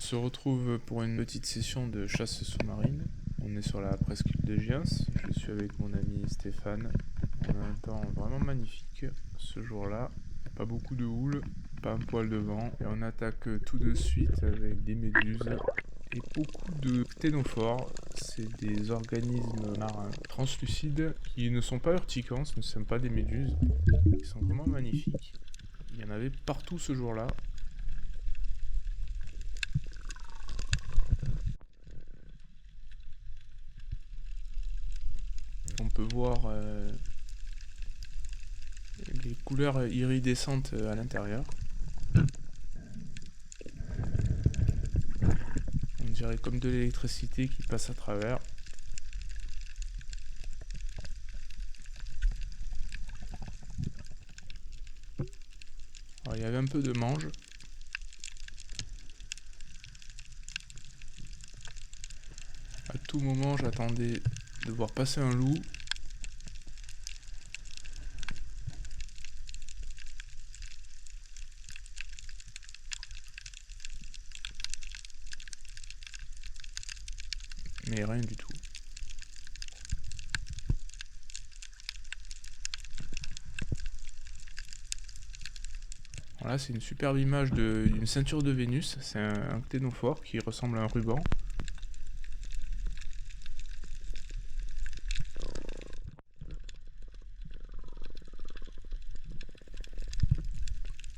se retrouve pour une petite session de chasse sous-marine. On est sur la presqu'île de Giens. Je suis avec mon ami Stéphane. On a un temps vraiment magnifique ce jour-là. Pas beaucoup de houle, pas un poil de vent. Et on attaque tout de suite avec des méduses et beaucoup de cténophores. C'est des organismes marins translucides qui ne sont pas urticants, ce ne sont pas des méduses. Ils sont vraiment magnifiques. Il y en avait partout ce jour-là. On peut voir les couleurs iridescentes à l'intérieur. On dirait comme de l'électricité qui passe à travers. Alors, il y avait un peu de mange. À tout moment, j'attendais de voir passer un loup. Mais rien du tout. Voilà, c'est une superbe image d'une ceinture de Vénus. C'est un cténophore qui ressemble à un ruban.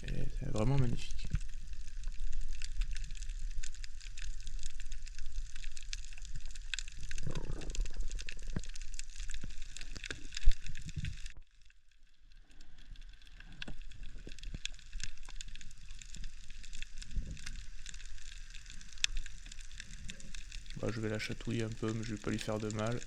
Et c'est vraiment magnifique. Bah, je vais la chatouiller un peu, mais je vais pas lui faire de mal.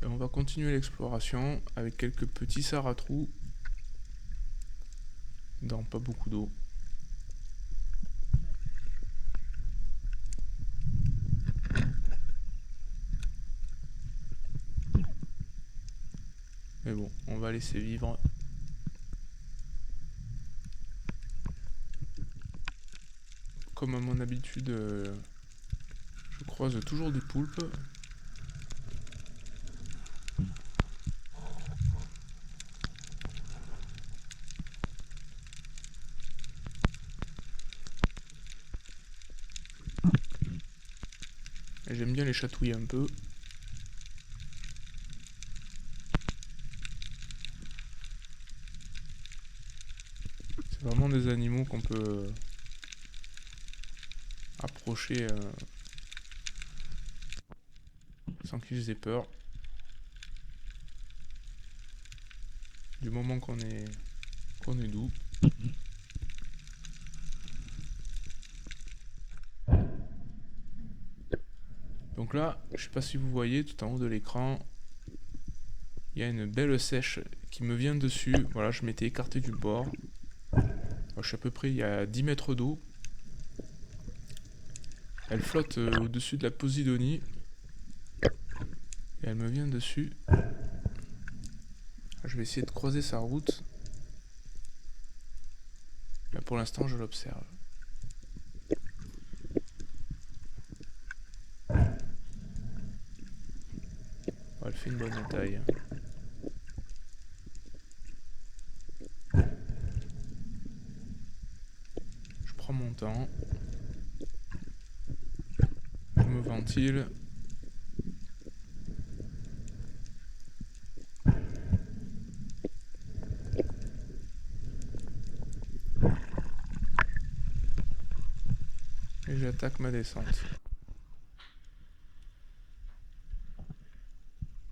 Et on va continuer l'exploration avec quelques petits saratrous dans pas beaucoup d'eau. Mais bon, on va laisser vivre. Comme à mon habitude, je croise toujours des poulpes. Et j'aime bien les chatouiller un peu. C'est vraiment des animaux qu'on peut approcher sans qu'ils aient peur. Du moment qu'on est doux. Donc là, je sais pas si vous voyez, tout en haut de l'écran, il y a une belle sèche qui me vient dessus. Voilà, je m'étais écarté du bord. Je suis à peu près il y a 10 mètres d'eau. Elle flotte au-dessus de la Posidonie. Et elle me vient dessus. Je vais essayer de croiser sa route. Là, pour l'instant, je l'observe. Elle fait une bonne taille. Je prends mon temps. Je me ventile. Et j'attaque ma descente.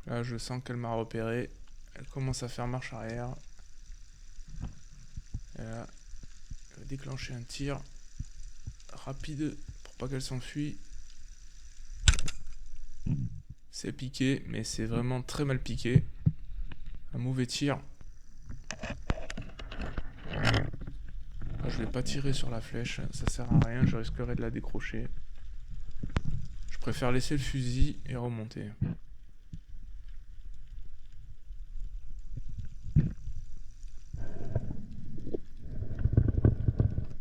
Là, je sens qu'elle m'a repéré. Elle commence à faire marche arrière. Et là, je vais déclencher un tir rapide pour pas qu'elle s'enfuit. C'est piqué, mais c'est vraiment très mal piqué. Un mauvais tir. Je vais pas tirer sur la flèche, ça sert à rien, je risquerais de la décrocher. Je préfère laisser le fusil et remonter.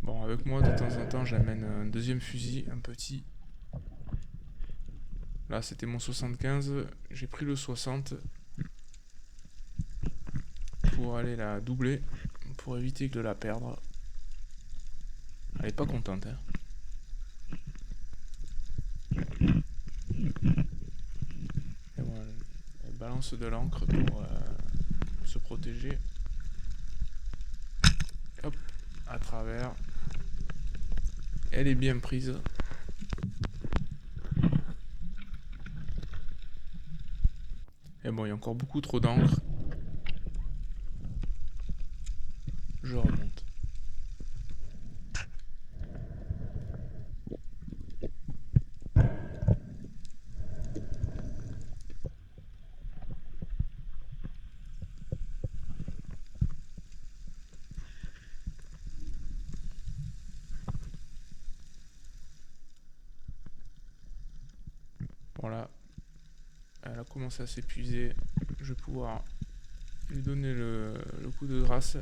Bon, avec moi, de temps en temps, j'amène un deuxième fusil, un petit. Là, c'était mon 75, j'ai pris le 60 pour aller la doubler, pour éviter de la perdre. Elle est pas contente, hein. Et voilà, elle balance de l'encre pour se protéger. Hop, à travers. Elle est bien prise. Et bon, il y a encore beaucoup trop d'encre. Je remonte. Voilà. Elle a commencé à s'épuiser. Je vais pouvoir lui donner le coup de grâce.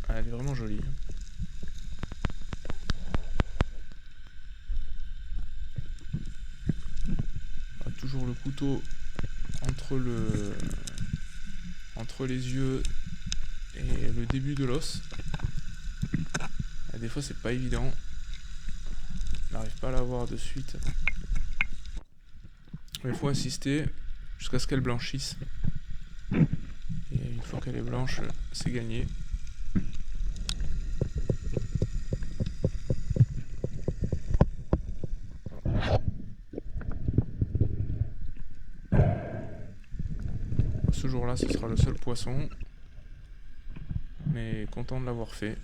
Ah, elle est vraiment jolie. Ah, toujours le couteau entre les yeux et le début de l'os. Ah, des fois c'est pas évident. On n'arrive pas à la voir de suite. Mais il faut insister jusqu'à ce qu'elle blanchisse. Et une fois qu'elle est blanche, c'est gagné. Ce jour-là, ce sera le seul poisson. Mais content de l'avoir fait.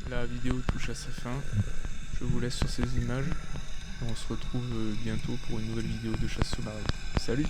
La vidéo touche à sa fin. Je vous laisse sur ces images. On se retrouve bientôt pour une nouvelle vidéo de chasse sous-marine. Salut!